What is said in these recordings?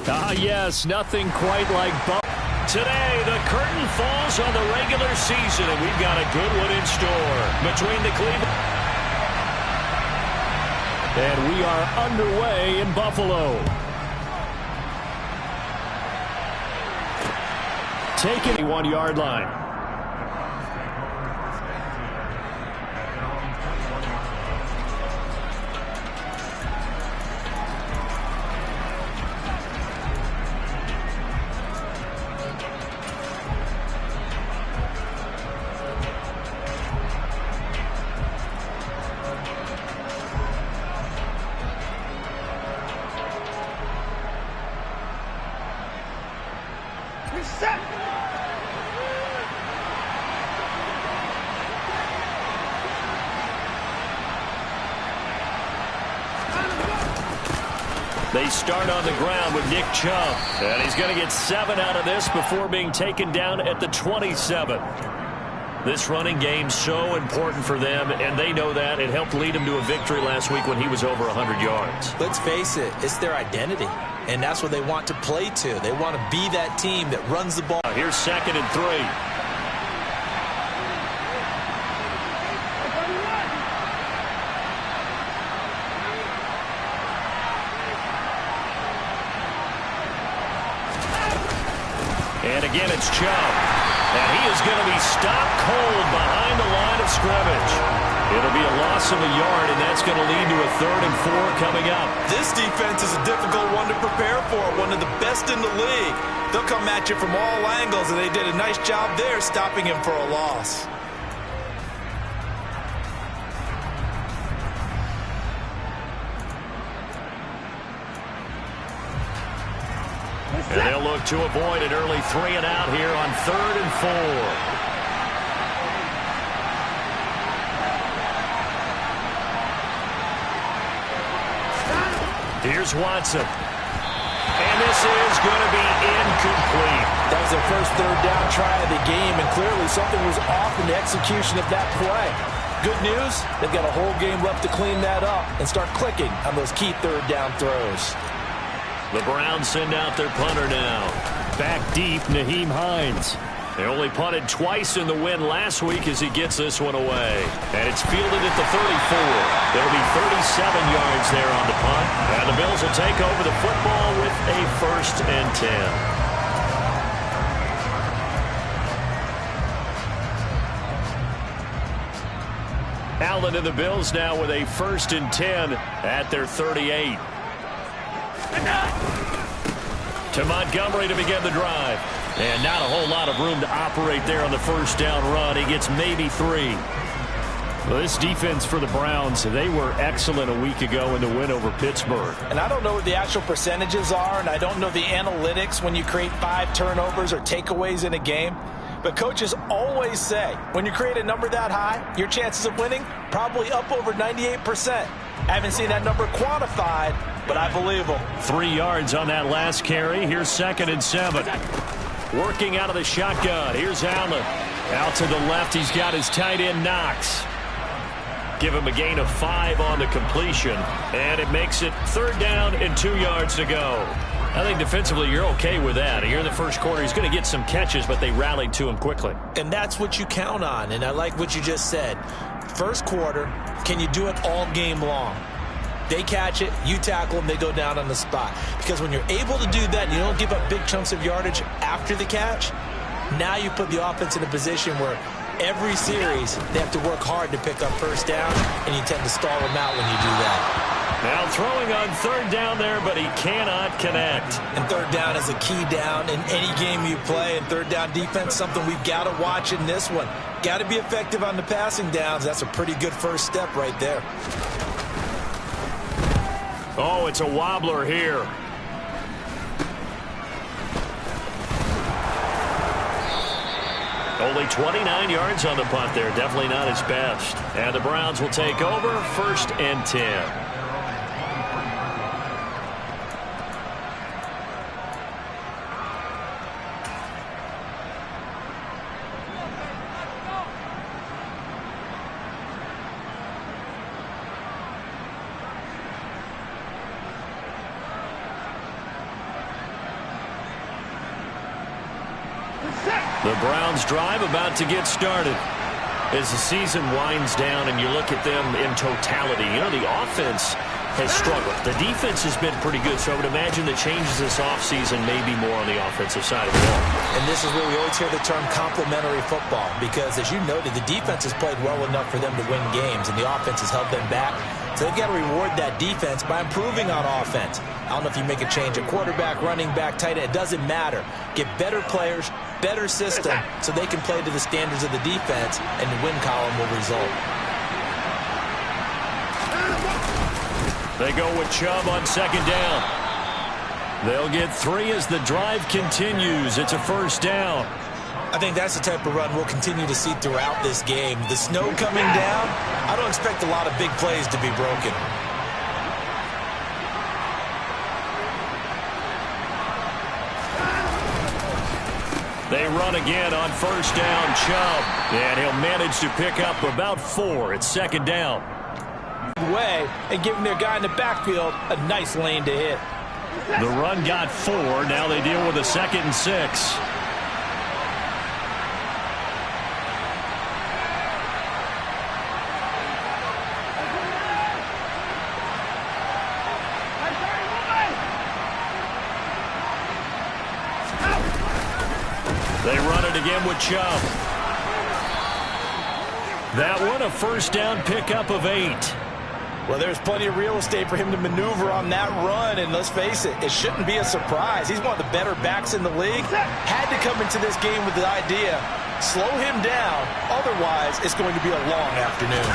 Yes, nothing quite like today. The curtain falls on the regular season, and we've got a good one in store between the Cleveland. And we are underway in Buffalo. Taking the 1-yard line. They start on the ground with Nick Chubb, and he's going to get 7 out of this before being taken down at the 27. This running game's so important for them, and they know that. It helped lead him to a victory last week when he was over 100 yards. Let's face it, it's their identity, and that's what they want to play to. They want to be that team that runs the ball. Here's 2nd and 3. And again, it's Chubb. And he is going to be stopped cold behind the line of scrimmage. It'll be a loss of a yard, and that's going to lead to a 3rd and 4 coming up. This defense is a difficult one to prepare for, one of the best in the league. They'll come at you from all angles, and they did a nice job there stopping him for a loss. And they'll look to avoid an early 3 and out here on 3rd and 4. Here's Watson. And this is going to be incomplete. That was their first 3rd down try of the game, and clearly something was off in the execution of that play. Good news, they've got a whole game left to clean that up and start clicking on those key 3rd down throws. The Browns send out their punter now. Back deep, Nyheim Hines. They only punted twice in the win last week as he gets this one away. And it's fielded at the 34. There'll be 37 yards there on the punt. And the Bills will take over the football with a 1st and 10. Allen and the Bills now with a 1st and 10 at their 38. To Montgomery to begin the drive. And not a whole lot of room to operate there on the 1st down run. He gets maybe 3. Well, this defense for the Browns, they were excellent a week ago in the win over Pittsburgh. And I don't know what the actual percentages are, and I don't know the analytics when you create 5 turnovers or takeaways in a game. But coaches always say, when you create a number that high, your chances of winning probably up over 98%. I haven't seen that number quantified, but I believe them. 3 yards on that last carry. Here's 2nd and 7. Working out of the shotgun. Here's Allen. Out to the left, he's got his tight end Knox. Give him a gain of 5 on the completion. And it makes it 3rd down and 2 yards to go. I think defensively you're okay with that. Here in the first quarter, he's going to get some catches, but they rallied to him quickly. And that's what you count on, and I like what you just said. First quarter, can you do it all game long? They catch it, you tackle them, they go down on the spot. Because when you're able to do that, you don't give up big chunks of yardage after the catch. Now you put the offense in a position where every series they have to work hard to pick up 1st down, and you tend to stall them out when you do that. Now throwing on 3rd down there, but he cannot connect. And 3rd down is a key down in any game you play. And 3rd down defense, something we've got to watch in this one. Got to be effective on the passing downs. That's a pretty good first step right there. Oh, it's a wobbler here. Only 29 yards on the punt there. Definitely not his best. And the Browns will take over 1st and 10. The Browns drive about to get started. As the season winds down and you look at them in totality, you know, the offense has struggled. The defense has been pretty good, so I would imagine the changes this offseason may be more on the offensive side of the ball. And this is where we always hear the term complementary football, because as you noted, the defense has played well enough for them to win games, and the offense has held them back. So they've got to reward that defense by improving on offense. I don't know if you make a change at quarterback, running back, tight end. It doesn't matter. Get better players, better system, so they can play to the standards of the defense, and the win column will result. They go with Chubb on second down. They'll get 3 as the drive continues. It's a first down. I think that's the type of run we'll continue to see throughout this game. The snow coming down, I don't expect a lot of big plays to be broken. They run again on first down, Chubb. And he'll manage to pick up about 4 at second down. Way and giving their guy in the backfield a nice lane to hit. The run got 4. Now they deal with a 2nd and 6. They run it again with Chubb. That one, a first down pickup of 8. Well, there's plenty of real estate for him to maneuver on that run, and let's face it, it shouldn't be a surprise. He's one of the better backs in the league. Had to come into this game with the idea, slow him down, otherwise it's going to be a long afternoon.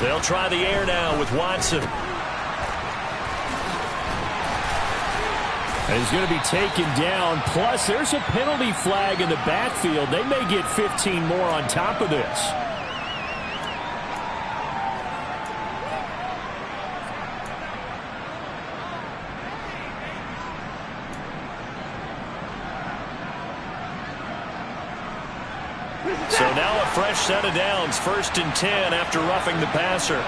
They'll try the air now with Watson. And he's going to be taken down, plus there's a penalty flag in the backfield. They may get 15 more on top of this. So now a fresh set of downs, 1st and 10 after roughing the passer.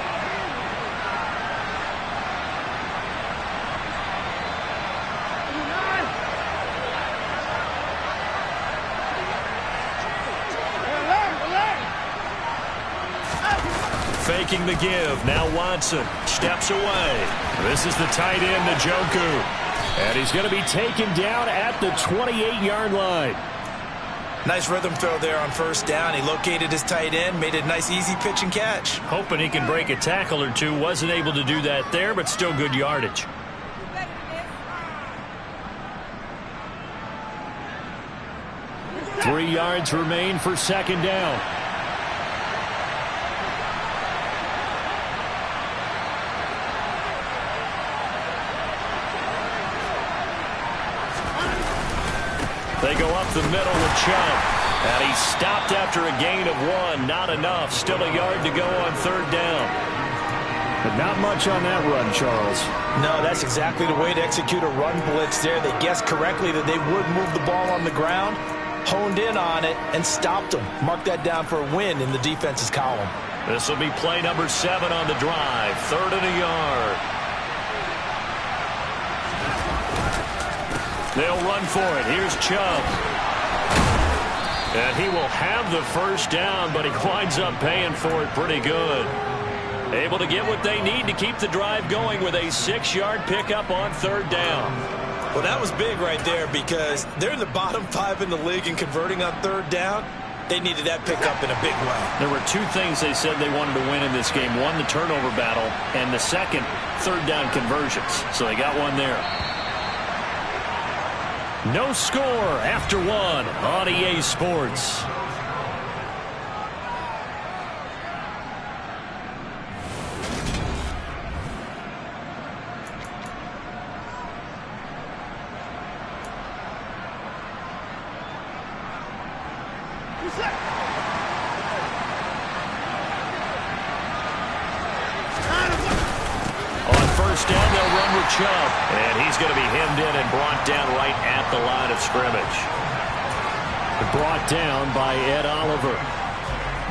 Faking the give. Now Watson steps away. This is the tight end, Njoku. And he's going to be taken down at the 28-yard line. Nice rhythm throw there on first down. He located his tight end, made it a nice easy pitch and catch. Hoping he can break a tackle or two. Wasn't able to do that there, but still good yardage. Three yards remain for second down. They go up the middle with Chubb. And he stopped after a gain of 1. Not enough. Still a yard to go on third down. But not much on that run, Charles. No, that's exactly the way to execute a run blitz there. They guessed correctly that they would move the ball on the ground, honed in on it, and stopped them. Mark that down for a win in the defense's column. This will be play number 7 on the drive. 3rd and a yard. They'll run for it. Here's Chubb. And he will have the first down, but he winds up paying for it pretty good. Able to get what they need to keep the drive going with a 6-yard pickup on third down. Well, that was big right there because they're in the bottom 5 in the league in converting on third down. They needed that pickup in a big way. There were 2 things they said they wanted to win in this game. One, the turnover battle, and the second, third down conversions. So they got one there. No score after 1 on EA Sports. First down, they'll run with Chubb. And he's going to be hemmed in and brought down right at the line of scrimmage. Brought down by Ed Oliver.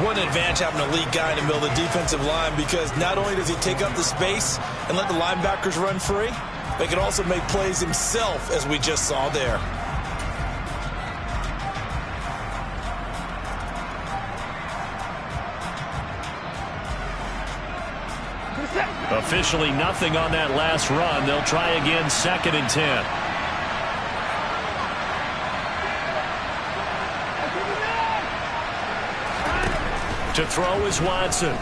What an advantage having a lead guy in the middle of the defensive line, because not only does he take up the space and let the linebackers run free, but he can also make plays himself, as we just saw there. Officially nothing on that last run. They'll try again, 2nd and 10. To throw is Watson.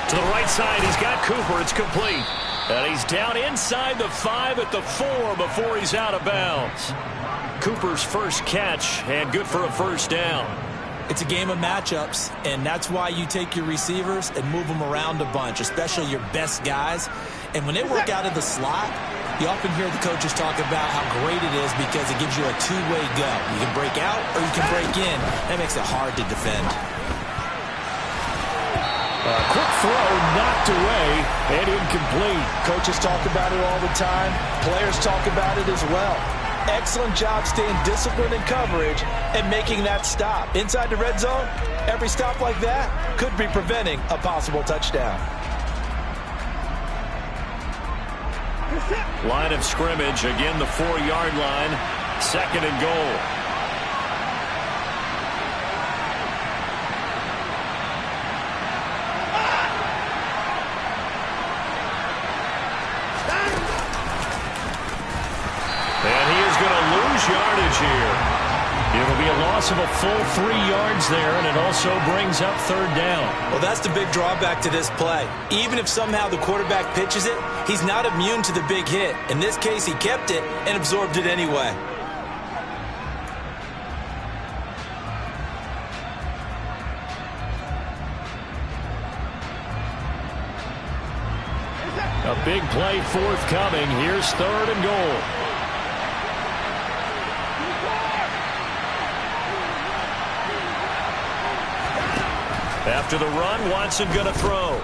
To the right side, he's got Cooper. It's complete. And he's down inside the 5 at the 4 before he's out of bounds. Cooper's first catch, and good for a first down. It's a game of matchups, and that's why you take your receivers and move them around a bunch, especially your best guys. And when they work out of the slot, you often hear the coaches talk about how great it is because it gives you a two-way go. You can break out or you can break in. That makes it hard to defend. Quick throw, knocked away, and incomplete. Coaches talk about it all the time. Players talk about it as well. Excellent job staying disciplined in coverage and making that stop. Inside the red zone, every stop like that could be preventing a possible touchdown. Line of scrimmage, again the 4-yard line, 2nd and goal. And he is going to lose yardage here. It'll be a loss of a full 3 yards there, and it also brings up 3rd down. Well, that's the big drawback to this play. Even if somehow the quarterback pitches it, he's not immune to the big hit. In this case, he kept it and absorbed it anyway. A big play forthcoming. Here's 3rd and goal. After the run, Watson going to throw.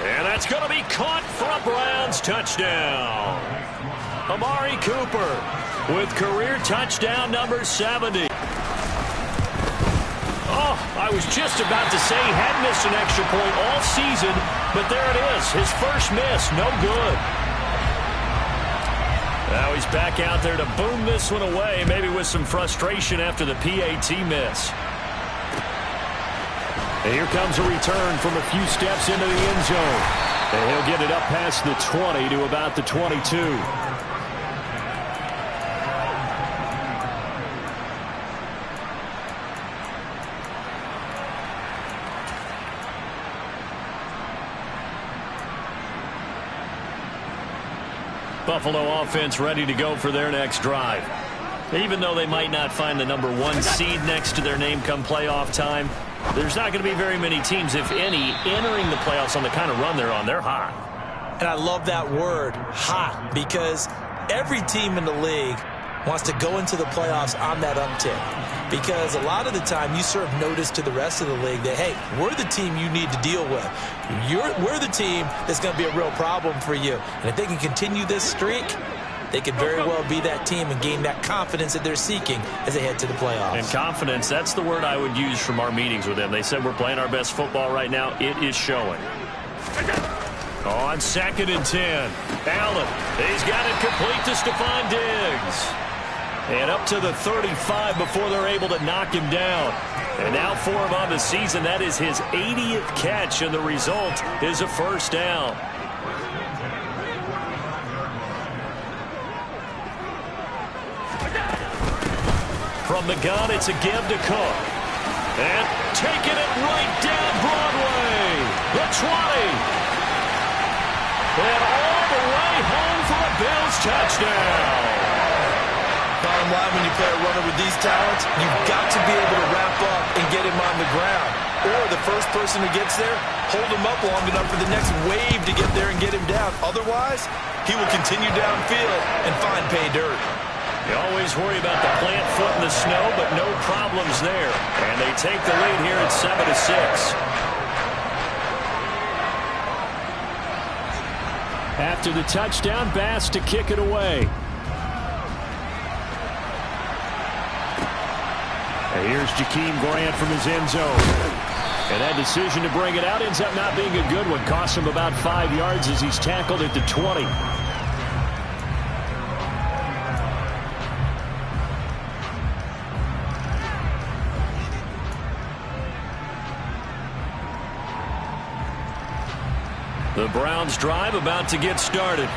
And that's going to be caught for a Browns touchdown. Amari Cooper with career touchdown number 70. Oh, I was just about to say he had missed an extra point all season, but there it is. His first miss, no good. Now he's back out there to boom this one away, maybe with some frustration after the PAT miss. And here comes a return from a few steps into the end zone. And he'll get it up past the 20 to about the 22. Buffalo offense ready to go for their next drive. Even though they might not find the number 1 seed next to their name come playoff time, there's not going to be very many teams, if any, entering the playoffs on the kind of run they're on. They're hot. And I love that word, hot, because every team in the league wants to go into the playoffs on that uptick. Because a lot of the time you serve notice to the rest of the league that, hey, we're the team you need to deal with. We're the team that's going to be a real problem for you. And if they can continue this streak, they could very well be that team and gain that confidence that they're seeking as they head to the playoffs. And confidence, that's the word I would use from our meetings with them. They said we're playing our best football right now. It is showing. On 2nd and 10, Allen, he's got it complete to Stephon Diggs. And up to the 35 before they're able to knock him down. And now for him on the season, that is his 80th catch, and the result is a first down. From the gun, it's a give to Cook. And taking it right down Broadway. The 20. And all the way home for a Bills touchdown. Bottom line, when you play a runner with these talents, you've got to be able to wrap up and get him on the ground. Or the first person who gets there, hold him up long enough for the next wave to get there and get him down. Otherwise, he will continue downfield and find pay dirt. You always worry about the plant foot in the snow, but no problems there. And they take the lead here at 7-6. After the touchdown, Bass to kick it away. And here's Jakeem Grant from his end zone. And that decision to bring it out ends up not being a good one. Costs him about 5 yards as he's tackled at the 20. The Browns drive about to get started.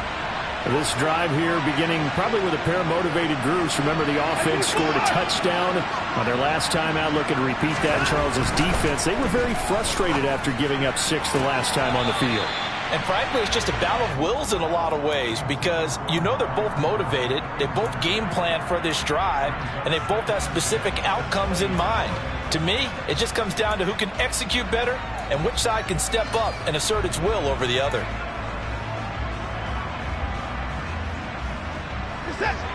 This drive here beginning probably with a pair of motivated groups. Remember, the offense scored a touchdown on their last time out. Looking to repeat that in Charles's defense. They were very frustrated after giving up 6 the last time on the field. And frankly, it's just a battle of wills in a lot of ways because you know they're both motivated. They both game plan for this drive, and they both have specific outcomes in mind. To me, it just comes down to who can execute better and which side can step up and assert its will over the other.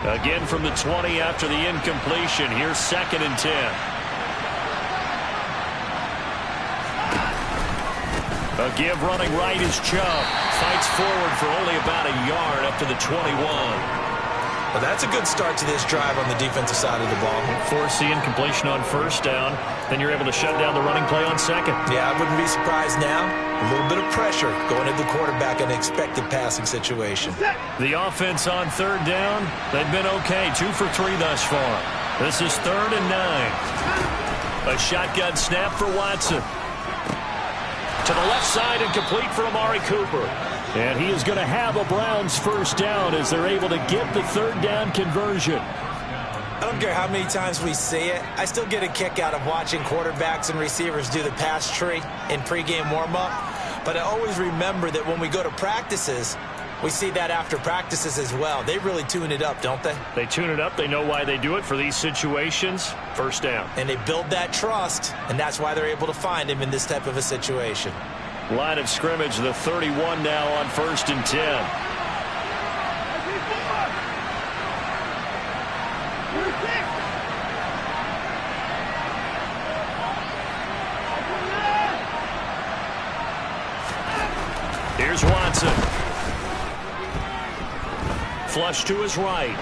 Again from the 20 after the incompletion. Here's 2nd and 10. A give running right is Chubb. Fights forward for only about a yard up to the 21. Well, that's a good start to this drive on the defensive side of the ball. Force the incompletion on 1st down. Then you're able to shut down the running play on 2nd. Yeah, I wouldn't be surprised now. A little bit of pressure going at the quarterback in an expected passing situation. The offense on 3rd down, they've been okay. 2 for 3 thus far. This is 3rd and 9. A shotgun snap for Watson. To the left side and complete for Amari Cooper. And he is going to have a Browns 1st down as they're able to get the 3rd down conversion. I don't care how many times we see it. I still get a kick out of watching quarterbacks and receivers do the pass tree in pregame warm-up. But I always remember that when we go to practices, we see that after practices as well. They really tune it up, don't they? They tune it up. They know why they do it for these situations. 1st down. And they build that trust, and that's why they're able to find him in this type of a situation. Line of scrimmage, the 31 now on 1st and 10. Here's Watson. Flush to his right.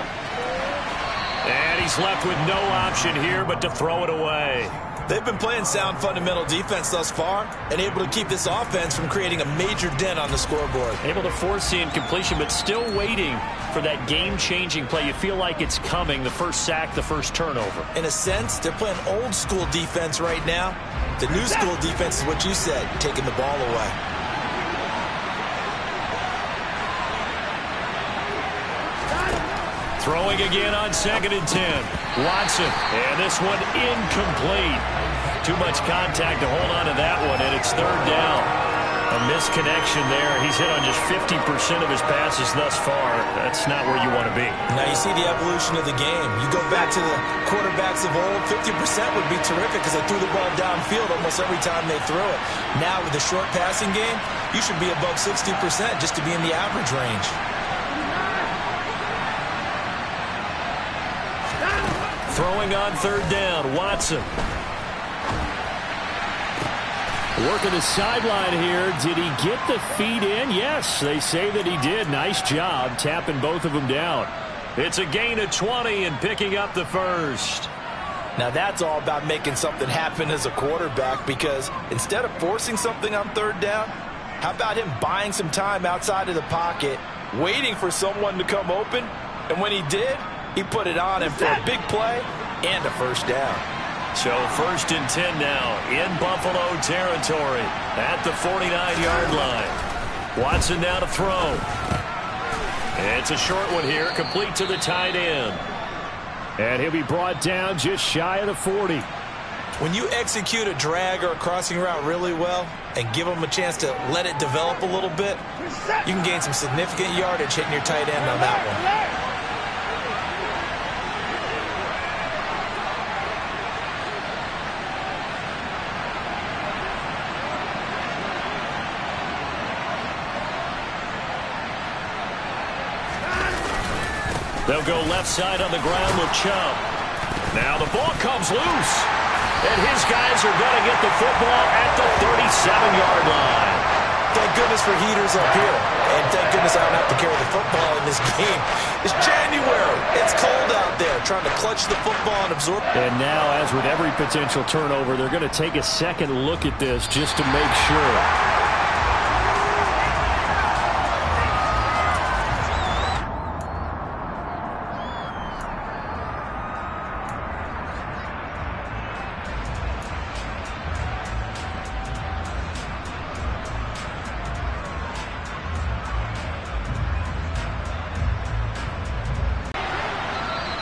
And he's left with no option here but to throw it away. They've been playing sound fundamental defense thus far and able to keep this offense from creating a major dent on the scoreboard. Able to force the incompletion, but still waiting for that game-changing play. You feel like it's coming, the first sack, the first turnover. In a sense, they're playing old-school defense right now. The new school defense is what you said, taking the ball away. Throwing again on 2nd and 10. Watson, and this one incomplete. Too much contact to hold on to that one, and it's 3rd down. A misconnection there. He's hit on just 50% of his passes thus far. That's not where you want to be. Now you see the evolution of the game. You go back to the quarterbacks of old, 50% would be terrific because they threw the ball downfield almost every time they threw it. Now with the short passing game, you should be above 60% just to be in the average range. Throwing on 3rd down, Watson. Working the sideline here. Did he get the feet in? Yes, they say that he did. Nice job tapping both of them down. It's a gain of 20 and picking up the 1st. Now that's all about making something happen as a quarterback because instead of forcing something on 3rd down, how about him buying some time outside of the pocket, waiting for someone to come open, and when he did, he put it on him for a big play and a 1st down. So 1st and 10 now in Buffalo territory at the 49-yard line. Watson now to throw. It's a short one here, complete to the tight end. And he'll be brought down just shy of the 40. When you execute a drag or a crossing route really well and give them a chance to let it develop a little bit, you can gain some significant yardage hitting your tight end on that one. They'll go left side on the ground with Chubb. Now the ball comes loose. And his guys are going to get the football at the 37-yard line. Thank goodness for heaters up here. And thank goodness I don't have to carry the football in this game. It's January. It's cold out there. Trying to clutch the football and absorb. And now, as with every potential turnover, they're going to take a second look at this just to make sure.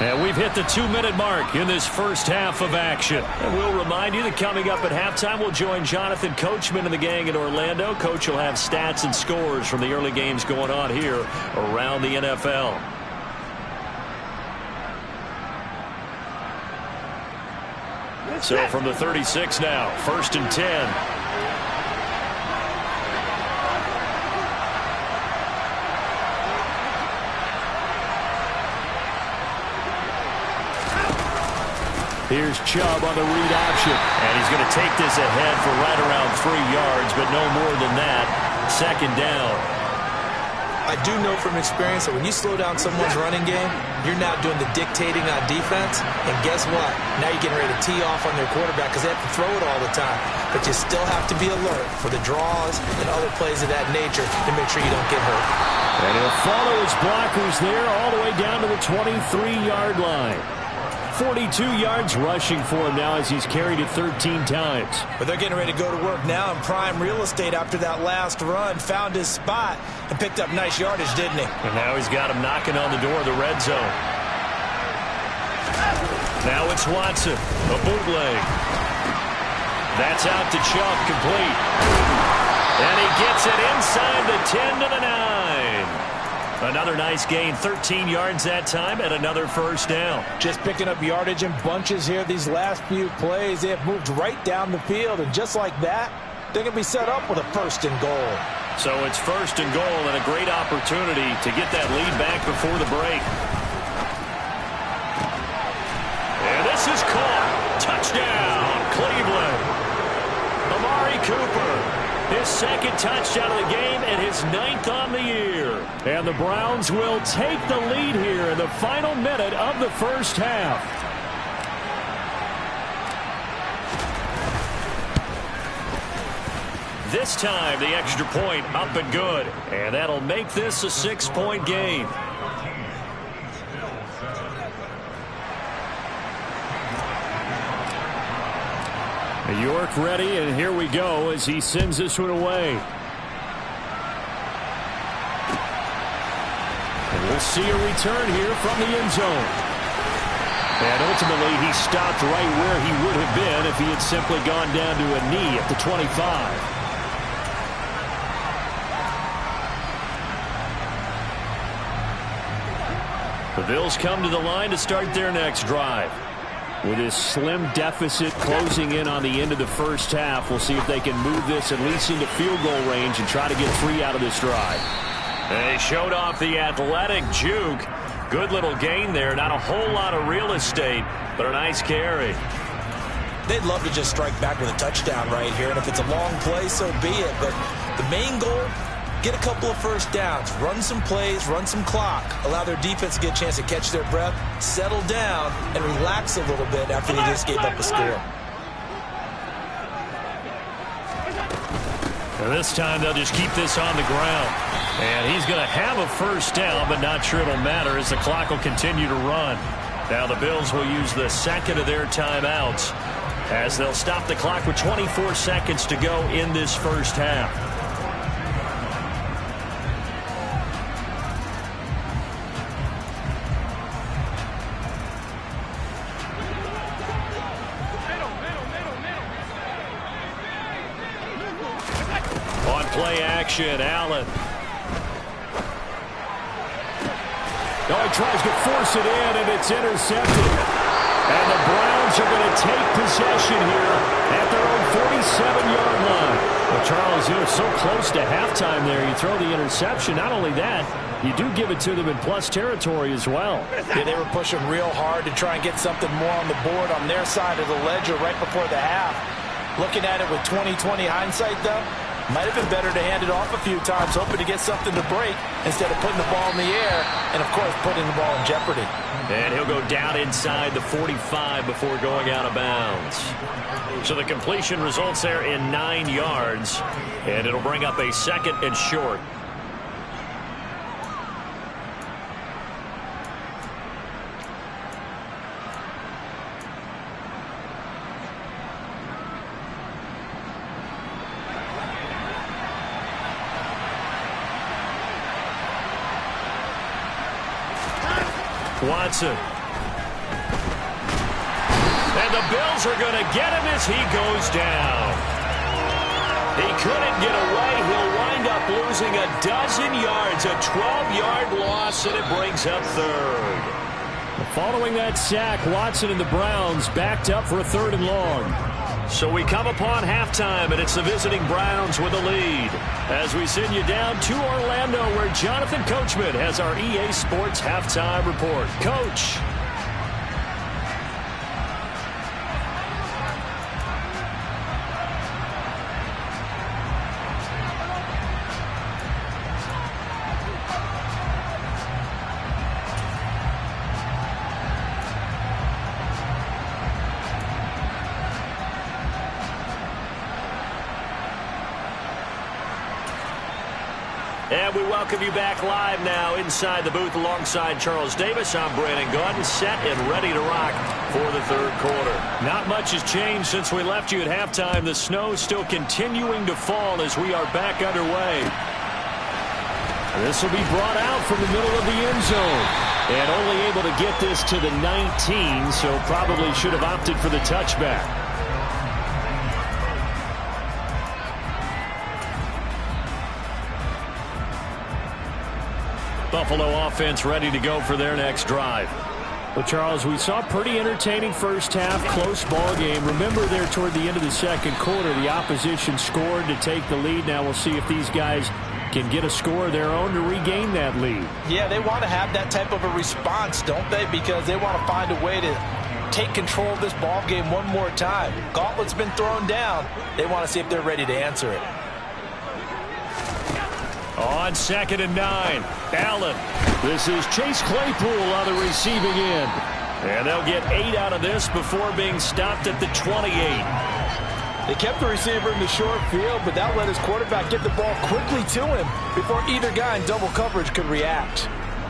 And we've hit the 2-minute mark in this first half of action. And we'll remind you that coming up at halftime, we'll join Jonathan Coachman and the gang in Orlando. Coach will have stats and scores from the early games going on here around the NFL. So from the 36 now, 1st and 10. Here's Chubb on the read option. And he's going to take this ahead for right around 3 yards, but no more than that. 2nd down. I do know from experience that when you slow down someone's running game, you're now doing the dictating on defense. And guess what? Now you're getting ready to tee off on their quarterback because they have to throw it all the time. But you still have to be alert for the draws and other plays of that nature to make sure you don't get hurt. And he'll follow his blockers there all the way down to the 23-yard line. 42 yards rushing for him now as he's carried it 13 times. But they're getting ready to go to work now in prime real estate after that last run. Found his spot and picked up nice yardage, didn't he? And now he's got him knocking on the door of the red zone. Now it's Watson. A bootleg. That's out to Chubb, complete. And he gets it inside the 10 to the 9. Another nice gain, 13 yards that time, and another first down. Just picking up yardage in bunches here these last few plays. They have moved right down the field, and just like that, they're going to be set up with a 1st and goal. So it's 1st and goal and a great opportunity to get that lead back before the break. And this is caught. Touchdown, Cleveland. Amari Cooper. His 2nd touchdown of the game and his 9th on the year. And the Browns will take the lead here in the final minute of the first half. This time the extra point up and good. And that'll make this a 6-point game. York ready, and here we go as he sends this one away. And we'll see a return here from the end zone. And ultimately, he stopped right where he would have been if he had simply gone down to a knee at the 25. The Bills come to the line to start their next drive. With his slim deficit closing in on the end of the first half, we'll see if they can move this at least into field goal range and try to get 3 out of this drive. They showed off the athletic juke. Good little gain there. Not a whole lot of real estate, but a nice carry. They'd love to just strike back with a touchdown right here, and if it's a long play, so be it. But the main goal, get a couple of first downs, run some plays, run some clock, allow their defense to get a chance to catch their breath, settle down, and relax a little bit after they just gave up a score. And this time they'll just keep this on the ground. And he's going to have a first down, but not sure it'll matter as the clock will continue to run. Now the Bills will use the 2nd of their timeouts as they'll stop the clock with 24 seconds to go in this first half. Play action, Allen. Oh, he tries to force it in, and it's intercepted. And the Browns are going to take possession here at their own 47-yard line. Well, Charles, you know, so close to halftime there. You throw the interception. Not only that, you do give it to them in plus territory as well. Yeah, they were pushing real hard to try and get something more on the board on their side of the ledger right before the half. Looking at it with 20/20 hindsight, though, might have been better to hand it off a few times, hoping to get something to break instead of putting the ball in the air and, of course, putting the ball in jeopardy. And he'll go down inside the 45 before going out of bounds. So the completion results there in 9 yards, and it'll bring up a 2nd and short. Watson the Bills are going to get him as he goes down. He couldn't get away. He'll wind up losing a dozen yards, a 12-yard loss, and it brings up third. Following that sack, Watson and the Browns backed up for a 3rd and long. So we come upon halftime, and it's the visiting Browns with a lead. As we send you down to Orlando, where Jonathan Coachman has our EA Sports halftime report. Coach. And we welcome you back live now inside the booth alongside Charles Davis. I'm Brandon Gaudin, set and ready to rock for the 3rd quarter. Not much has changed since we left you at halftime. The snow still continuing to fall as we are back underway. This will be brought out from the middle of the end zone. And only able to get this to the 19, so probably should have opted for the touchback. Buffalo offense ready to go for their next drive. Well, Charles, we saw a pretty entertaining first half, close ball game. Remember there toward the end of the 2nd quarter, the opposition scored to take the lead. Now we'll see if these guys can get a score of their own to regain that lead. Yeah, they want to have that type of a response, don't they? Because they want to find a way to take control of this ball game one more time. Gauntlet's been thrown down. They want to see if they're ready to answer it. On 2nd and 9, Allen. This is Chase Claypool on the receiving end. And they'll get 8 out of this before being stopped at the 28. They kept the receiver in the short field, but that let his quarterback get the ball quickly to him before either guy in double coverage could react.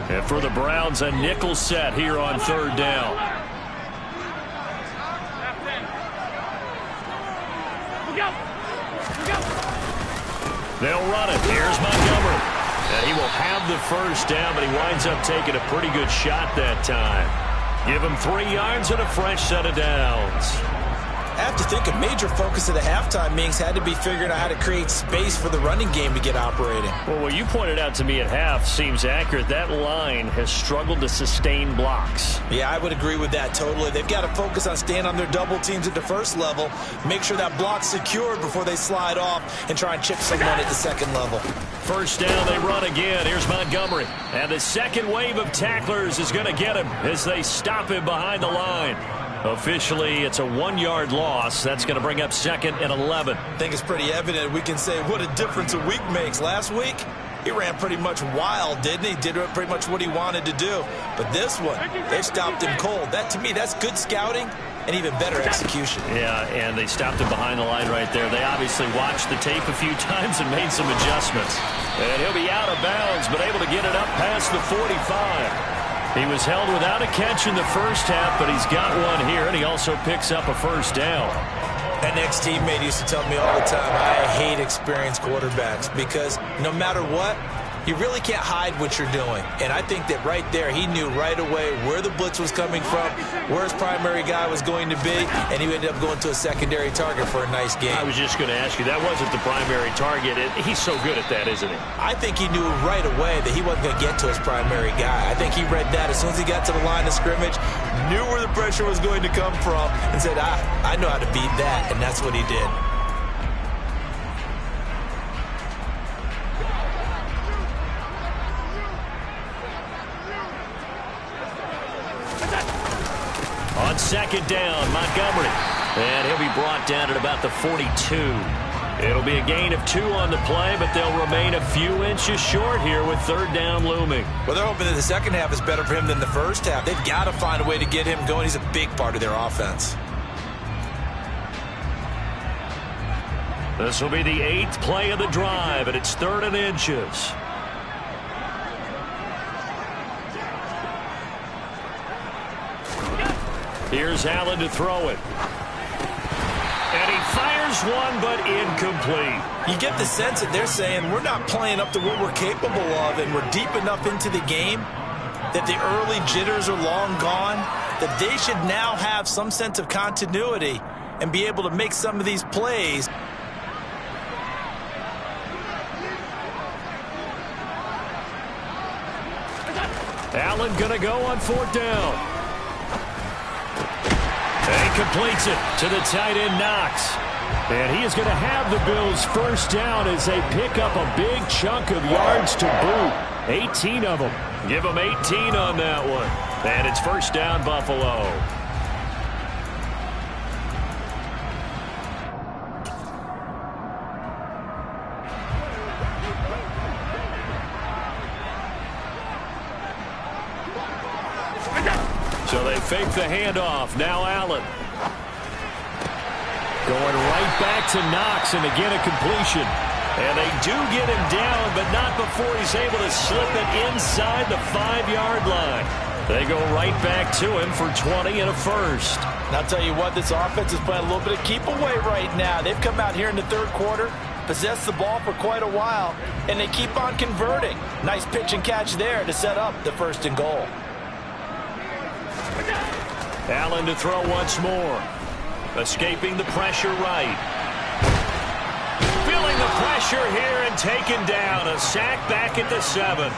And for the Browns, a nickel set here on 3rd down. They'll run it. Here's Montgomery. And he will have the first down, but he winds up taking a pretty good shot that time. Give him 3 yards and a fresh set of downs. I have to think a major focus of the halftime meetings had to be figuring out how to create space for the running game to get operating. Well, what you pointed out to me at half seems accurate. That line has struggled to sustain blocks. Yeah, I would agree with that totally. They've got to focus on staying on their double teams at the first level, make sure that block's secured before they slide off and try and chip someone at the 2nd level. First down, they run again. Here's Montgomery. And the second wave of tacklers is going to get him as they stop him behind the line. Officially, it's a 1-yard loss. That's going to bring up 2nd and 11. I think it's pretty evident we can say what a difference a week makes. Last week, he ran pretty much wild, didn't he? Did pretty much what he wanted to do. But this one, they stopped him cold. That, to me, that's good scouting and even better execution. Yeah, and they stopped him behind the line right there. They obviously watched the tape a few times and made some adjustments. And he'll be out of bounds, but able to get it up past the 45. He was held without a catch in the first half, but he's got one here, and he also picks up a first down. An ex-teammate used to tell me all the time, I hate experienced quarterbacks because no matter what, you really can't hide what you're doing. And I think that right there, he knew right away where the blitz was coming from, where his primary guy was going to be, and he ended up going to a secondary target for a nice game. I was just going to ask you, that wasn't the primary target. He's so good at that, isn't he? I think he knew right away that he wasn't going to get to his primary guy. I think he read that as soon as he got to the line of scrimmage, knew where the pressure was going to come from, and said, I know how to beat that, and that's what he did. On 2nd down, Montgomery. And he'll be brought down at about the 42. It'll be a gain of 2 on the play, but they'll remain a few inches short here with 3rd down looming. Well, they're hoping that the second half is better for him than the first half. They've got to find a way to get him going. He's a big part of their offense. This will be the 8th play of the drive, and it's 3rd and inches. Here's Allen to throw it. And he fires one, but incomplete. You get the sense that they're saying we're not playing up to what we're capable of, and we're deep enough into the game that the early jitters are long gone. that they should now have some sense of continuity and be able to make some of these plays. Allen going to go on 4th down. And he completes it to the tight end, Knox. And he is going to have the Bills' first down as they pick up a big chunk of yards to boot. 18 of them. Give them 18 on that one. And it's first down, Buffalo. So they fake the handoff. Now Allen. Going right back to Knox, and again a completion. And they do get him down, but not before he's able to slip it inside the 5-yard line. They go right back to him for 20 and a first. And I'll tell you what, this offense is playing a little bit of keep away right now. They've come out here in the 3rd quarter, possessed the ball for quite a while, and they keep on converting. Nice pitch and catch there to set up the 1st and goal. Allen to throw once more. Escaping the pressure right. Feeling the pressure here and taken down. A sack back at the 7.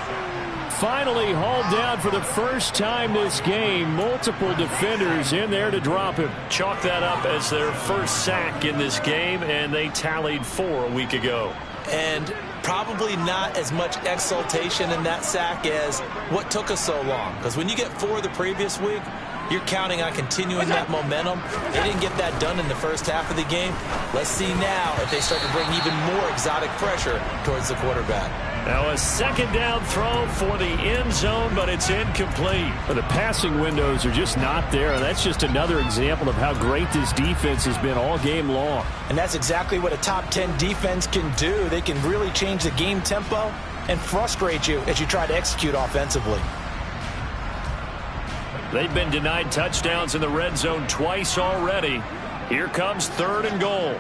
Finally hauled down for the first time this game. Multiple defenders in there to drop him. Chalk that up as their first sack in this game, and they tallied 4 a week ago. And probably not as much exultation in that sack as what took us so long. Because when you get 4 the previous week, you're counting on continuing that momentum. They didn't get that done in the first half of the game. Let's see now if they start to bring even more exotic pressure towards the quarterback. Now a 2nd down throw for the end zone, but it's incomplete. The passing windows are just not there, and that's just another example of how great this defense has been all game long. And that's exactly what a top 10 defense can do. They can really change the game tempo and frustrate you as you try to execute offensively. They've been denied touchdowns in the red zone twice already. Here comes 3rd and goal.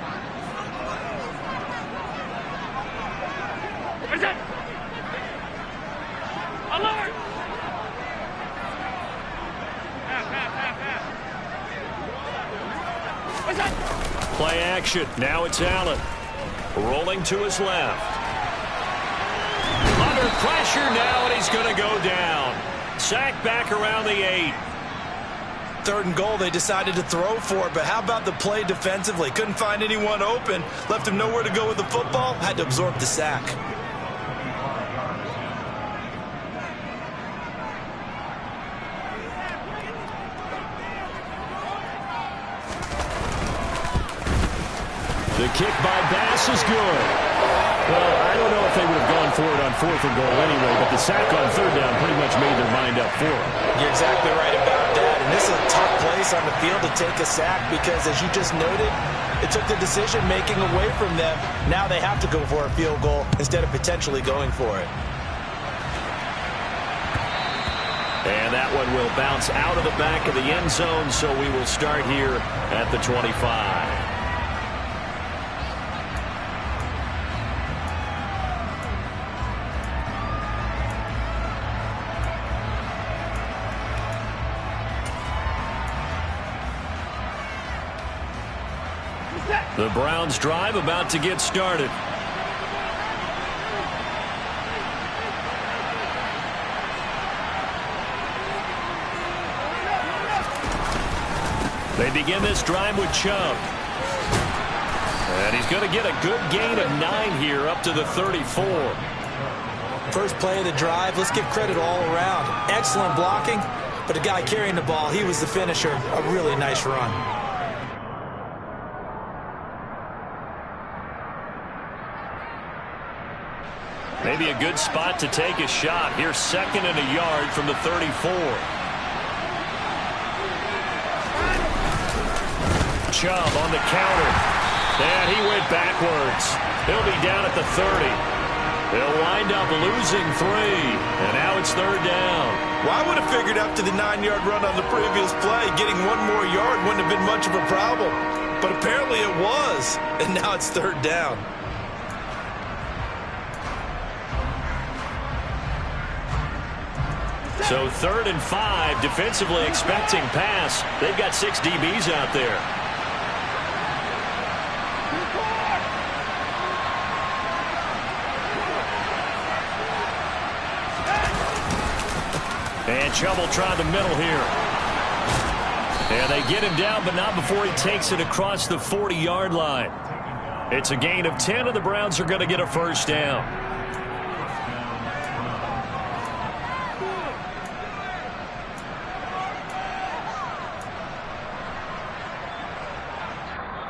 Play action. Now it's Allen. Rolling to his left. Under pressure now, and he's going to go down. Sack back around the 8. 3rd and goal, they decided to throw for it, but how about the play defensively? Couldn't find anyone open, left him nowhere to go with the football, had to absorb the sack. The kick by Bass is good. Well, I don't know if they would have gone for it on 4th and goal anyway, but the sack on 3rd down pretty much made their mind up for it. You're exactly right about that. And this is a tough place on the field to take a sack because, as you just noted, it took the decision-making away from them. Now they have to go for a field goal instead of potentially going for it. And that one will bounce out of the back of the end zone, so we will start here at the 25. The Browns drive about to get started. They begin this drive with Chubb. And he's going to get a good gain of 9 here up to the 34. First play of the drive, let's give credit all around. Excellent blocking, but the guy carrying the ball, he was the finisher. A really nice run. Maybe a good spot to take a shot. Here's 2nd and a yard from the 34. Chubb on the counter. And he went backwards. He'll be down at the 30. They'll wind up losing 3. And now it's 3rd down. Well, I would have figured after the 9-yard run on the previous play, getting 1 more yard wouldn't have been much of a problem. But apparently it was. And now it's 3rd down. So 3rd and 5, defensively expecting pass. They've got 6 DBs out there. And Chubb trying the middle here. And they get him down, but not before he takes it across the 40-yard line. It's a gain of 10, and the Browns are going to get a first down.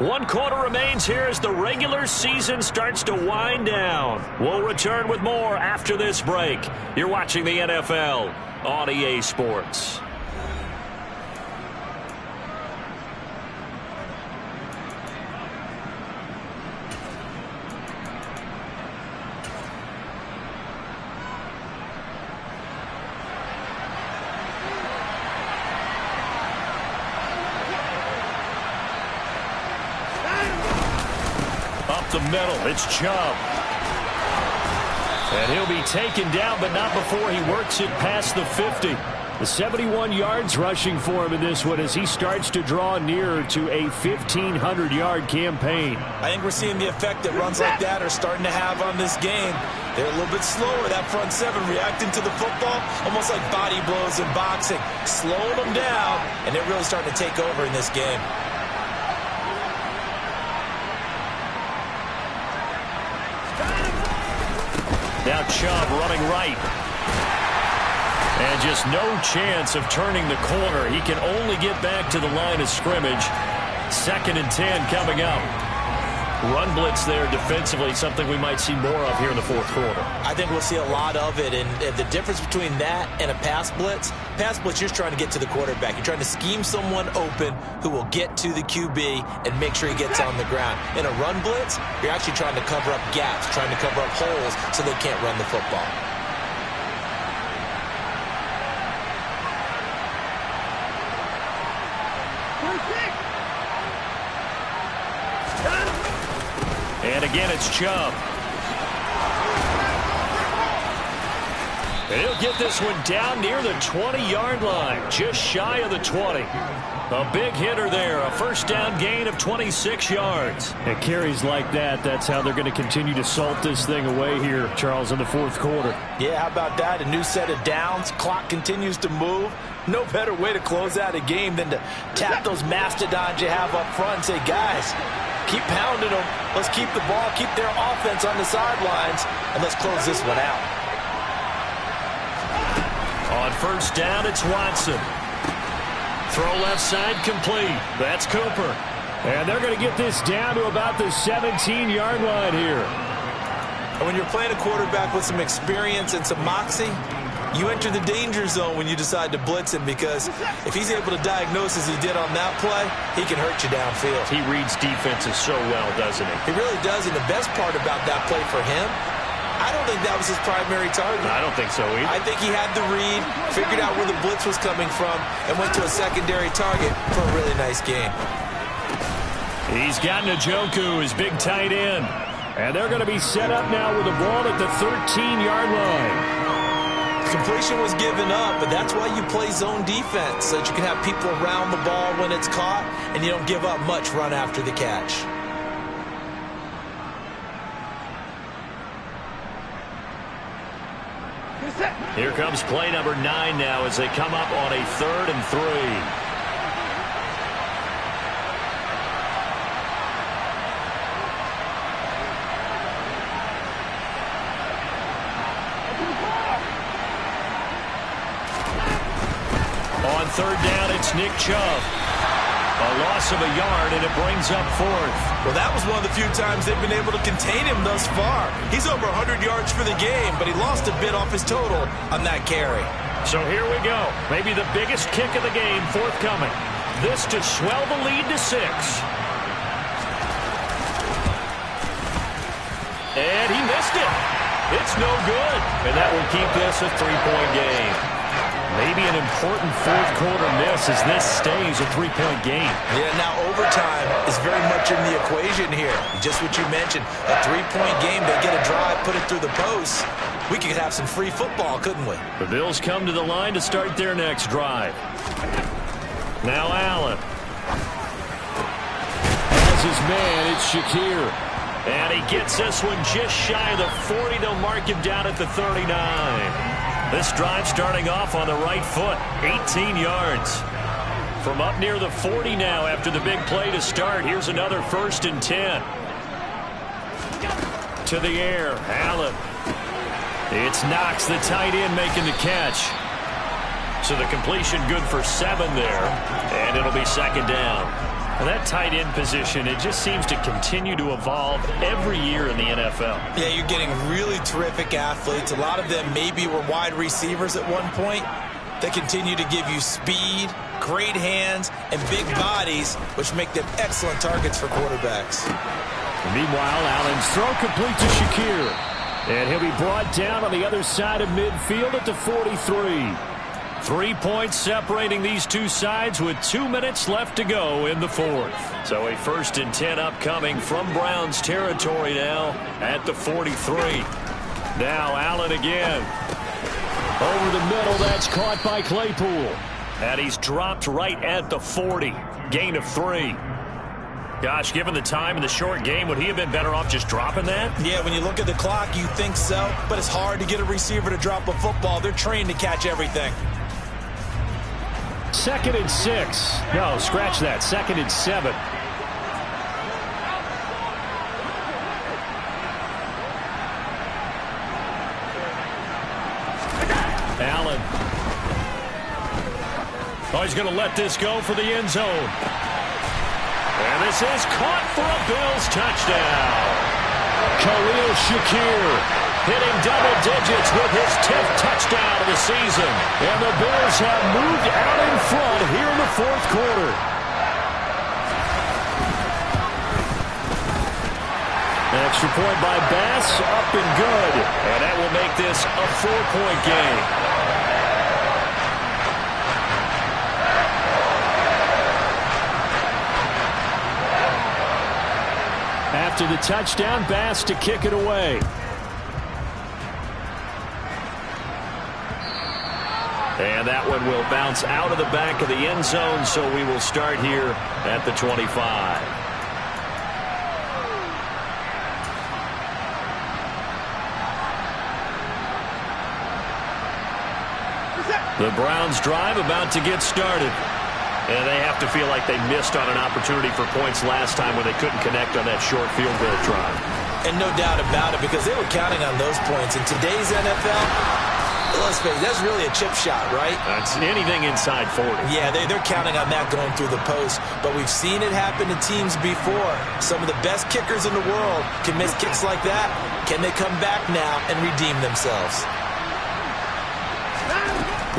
One quarter remains here as the regular season starts to wind down. We'll return with more after this break. You're watching the NFL on EA Sports. Up the middle, it's Chubb. And he'll be taken down, but not before he works it past the 50. The 71 yards rushing for him in this one as he starts to draw nearer to a 1,500-yard campaign. I think we're seeing the effect that runs like that are starting to have on this game. They're a little bit slower, that front seven, reacting to the football, almost like body blows in boxing, slowing them down, and they're really starting to take over in this game. Now Chubb running right. And just no chance of turning the corner. He can only get back to the line of scrimmage. 2nd and 10 coming up. Run blitz there defensively, something we might see more of here in the 4th quarter. I think we'll see a lot of it, and the difference between that and a pass blitz, you're trying to get to the quarterback. You're trying to scheme someone open who will get to the QB and make sure he gets on the ground. In a run blitz, you're actually trying to cover up gaps, trying to cover up holes so they can't run the football. And again, it's Chubb. And he'll get this one down near the 20-yard line, just shy of the 20. A big hitter there, a first down gain of 26 yards. And carries like that, that's how they're going to continue to salt this thing away here, Charles, in the 4th quarter. Yeah, how about that? A new set of downs. Clock continues to move. No better way to close out a game than to tap those mastodons you have up front and say, guys, keep pounding them. Let's keep the ball, keep their offense on the sidelines, and let's close this one out. On first down, it's Watson. Throw left side complete. That's Cooper. And they're going to get this down to about the 17-yard line here. And when you're playing a quarterback with some experience and some moxie, you enter the danger zone when you decide to blitz him, because if he's able to diagnose as he did on that play, he can hurt you downfield. He reads defenses so well, doesn't he? He really does, and the best part about that play for him, I don't think that was his primary target. I don't think so either. I think he had the read, figured out where the blitz was coming from, and went to a secondary target for a really nice game. He's got Njoku, his big tight end. And they're going to be set up now with the ball at the 13-yard line. Completion was given up, but that's why you play zone defense, so that you can have people around the ball when it's caught, and you don't give up much run after the catch. Here comes play number 9 now as they come up on a 3rd and 3. On 3rd down, it's Nick Chubb. A loss of a yard, and it brings up 4th. Well, that was one of the few times they've been able to contain him thus far. He's over 100 yards for the game, but he lost a bit off his total on that carry. So here we go. Maybe the biggest kick of the game forthcoming. This to swell the lead to 6. And he missed it. It's no good. And that will keep this a 3-point game. Maybe an important 4th quarter miss as this stays a 3-point game. Yeah, now overtime is very much in the equation here. Just what you mentioned, a 3-point game. They get a drive, put it through the post, we could have some free football, couldn't we? The Bills come to the line to start their next drive. Now Allen. As his man, it's Shakir. And he gets this one just shy of the 40. They'll mark him down at the 39. This drive starting off on the right foot. 18 yards. From up near the 40 now after the big play to start. Here's another 1st and 10. To the air. Allen. It's Knox, the tight end, making the catch. So the completion good for 7 there. And it'll be 2nd down. And that tight end position, it just seems to continue to evolve every year in the NFL. Yeah, you're getting really terrific athletes. A lot of them maybe were wide receivers at one point. They continue to give you speed, great hands, and big bodies, which make them excellent targets for quarterbacks. Meanwhile, Allen's throw complete to Shakir. And he'll be brought down on the other side of midfield at the 43. 3 points separating these two sides with 2 minutes left to go in the 4th. So a 1st and 10 upcoming from Browns territory now at the 43. Now Allen again. Over the middle, that's caught by Claypool. And he's dropped right at the 40. Gain of 3. Gosh, given the time in the short game, would he have been better off just dropping that? Yeah, when you look at the clock, you think so. But it's hard to get a receiver to drop a football. They're trained to catch everything. 2nd and 6. No, scratch that. 2nd and 7. Allen. Oh, he's going to let this go for the end zone. And this is caught for a Bills touchdown. Khalil Shakir hitting double digits with his 10th touchdown of the season. And the Bills have moved out in front here in the 4th quarter. An extra point by Bass, up and good. And that will make this a 4-point game. After the touchdown, Bass to kick it away. And that one will bounce out of the back of the end zone, so we will start here at the 25. The Browns drive about to get started. And they have to feel like they missed on an opportunity for points last time when they couldn't connect on that short field goal drive. And no doubt about it, because they were counting on those points. In today's NFL, let's face it, that's really a chip shot, right? That's anything inside 40. Yeah, they're counting on that going through the post. But we've seen it happen to teams before. Some of the best kickers in the world can miss kicks like that. Can they come back now and redeem themselves?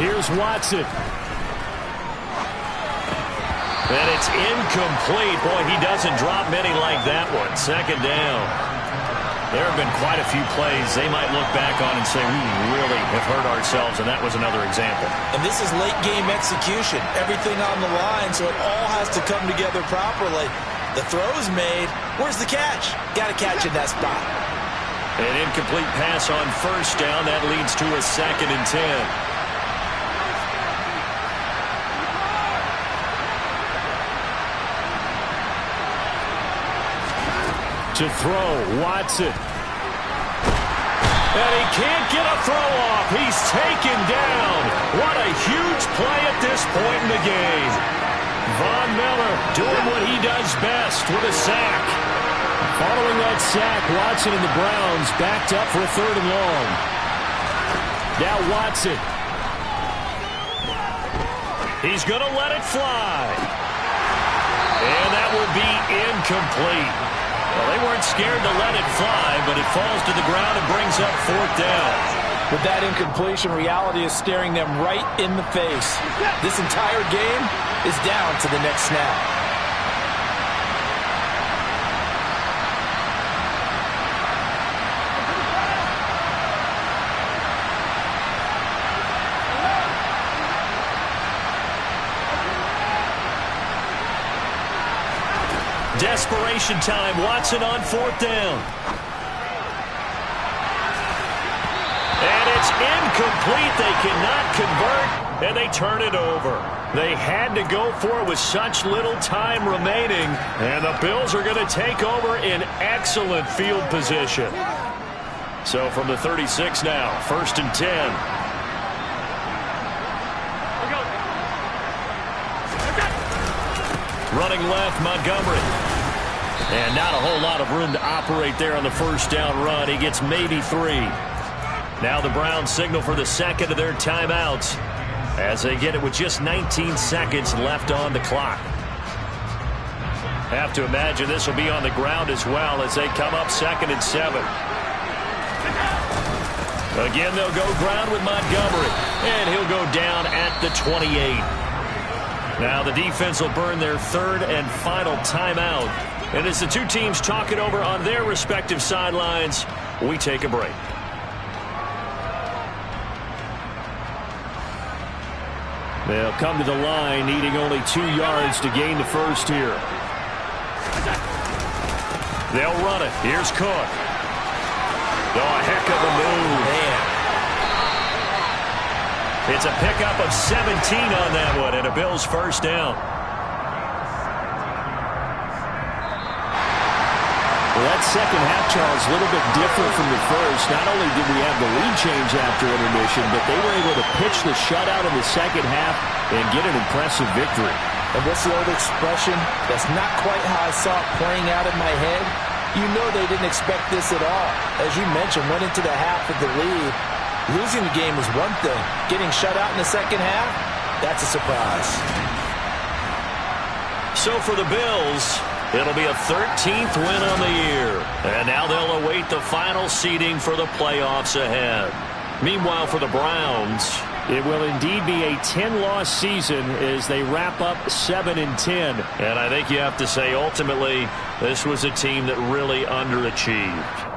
Here's Watson. And it's incomplete. Boy, he doesn't drop many like that one. 2nd down. There have been quite a few plays they might look back on and say, we really have hurt ourselves, and that was another example. And this is late-game execution. Everything on the line, so it all has to come together properly. The throw's made. Where's the catch? Got to catch in that spot. An incomplete pass on 1st down. That leads to a 2nd and 10. To throw, Watson. And he can't get a throw off. He's taken down. What a huge play at this point in the game. Von Miller doing what he does best with a sack. Following that sack, Watson and the Browns backed up for a 3rd and long. Now Watson. He's going to let it fly. And that will be incomplete. Well, they weren't scared to let it fly, but it falls to the ground and brings up 4th down. With that incompletion, reality is staring them right in the face. This entire game is down to the next snap. Desperation time. Watson on 4th down. incomplete. They cannot convert, and they turn it over. They had to go for it with such little time remaining, and the Bills are going to take over in excellent field position. So from the 36 now, 1st and 10. Running left, Montgomery. And not a whole lot of room to operate there on the first down run. He gets maybe 3. Now the Browns signal for the second of their timeouts as they get it with just 19 seconds left on the clock. Have to imagine this will be on the ground as well as they come up 2nd and 7. Again, they'll go ground with Montgomery, and he'll go down at the 28. Now the defense will burn their 3rd and final timeout. And as the two teams talk it over on their respective sidelines, we take a break. They'll come to the line, needing only 2 yards to gain the first here. They'll run it. Here's Cook. Oh, a heck of a move. Man. It's a pickup of 17 on that one, and a Bills first down. Well, that second half, Charles, a little bit different from the first. Not only did we have the lead change after intermission, but they were able to pitch the shutout in the second half and get an impressive victory. And what's the old expression? That's not quite how I saw it playing out in my head. You know they didn't expect this at all. As you mentioned, went into the half with the lead. Losing the game is one thing. Getting shut out in the second half, that's a surprise. So for the Bills, it'll be a 13th win on the year. And now they'll await the final seeding for the playoffs ahead. Meanwhile, for the Browns, it will indeed be a 10-loss season as they wrap up 7 and 10. And I think you have to say, ultimately, this was a team that really underachieved.